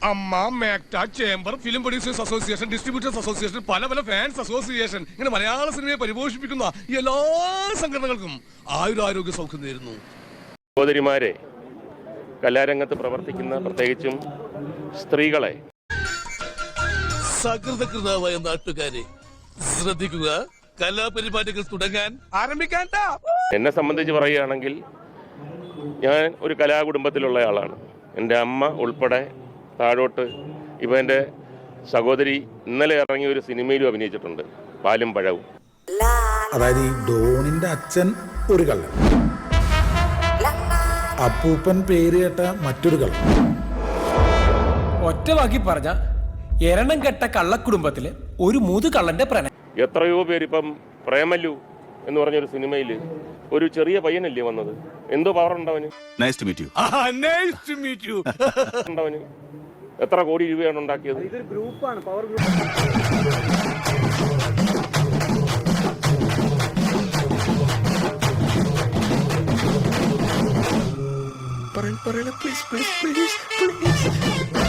അമ്മ, MACTA, chamber, film producers association, distributors association, പല പല ഫാൻസ് അസോസിയേഷൻ, ഇങ്ങനെ മലയാള സിനിമയെ പരിപോഷിപ്പിക്കുന്ന എല്ലാ സംഘടനകൾക്കും ആയുരാരോഗ്യ സൗഖ്യം നേരുന്നു. സഹോദരിമാരെ, കലാരംഗത്ത് പ്രവർത്തിക്കുന്ന പ്രത്യേകിച്ചും സ്ത്രീകളെ, സകൃതകൃതാവായ നാട്ടുകാരെ ശ്രദ്ധിക്കുക, കലാപരിപാടികൾ തുടങ്ങാൻ ആരംഭിക്കാൻ. എന്നെ സംബന്ധിച്ച് പറയുകയാണെങ്കിൽ ഞാൻ ഒരു കലാകുടുംബത്തിലുള്ള ആളാണ്. എൻ്റെ അമ്മ ഉൾപ്പെടെ താഴോട്ട് ഇപ്പം എൻ്റെ സഹോദരി ഇന്നലെ ഇറങ്ങിയ ഒരു സിനിമയിലും അഭിനയിച്ചിട്ടുണ്ട്, പാലും പഴവും. അതായത് ഈ ഡോണിന്റെ അച്ഛൻ ഒരു കള്ളൻ, അപ്പൂപ്പൻ പേര് കേട്ട മറ്റൊരു കള്ളൻ. ഒറ്റവാക്കി പറഞ്ഞ എരണം കെട്ട കള്ളക്കുടുംബത്തിലെ ഒരു മുതുകള്ളന്റെ പ്രണയം. എത്രയോ പേരിപ്പം പ്രേമല്ലു എന്ന് പറഞ്ഞൊരു സിനിമയിൽ ഒരു ചെറിയ പയ്യനല്ലേ വന്നത്, എന്തോ പവർ ഉണ്ടവന്. ഉണ്ടവന് എത്ര കോടി രൂപയാണ് ഉണ്ടാക്കിയത്. ഗ്രൂപ്പാണ്, പവർ പറയണ പ്ലീസ് പ്ലീസ് പ്ലീസ് പ്ലീസ്.